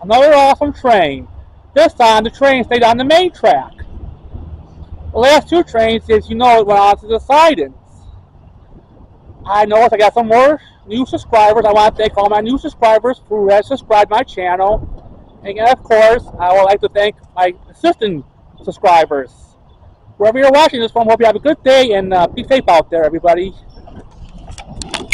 Another awesome train. This time the train stayed on the main track. The last two trains, as you know, went on to the sidings. I noticed I got some more new subscribers. I want to thank all my new subscribers who have subscribed my channel. And of course, I would like to thank my assistant subscribers. Wherever you're watching this from, hope you have a good day and be safe out there, everybody.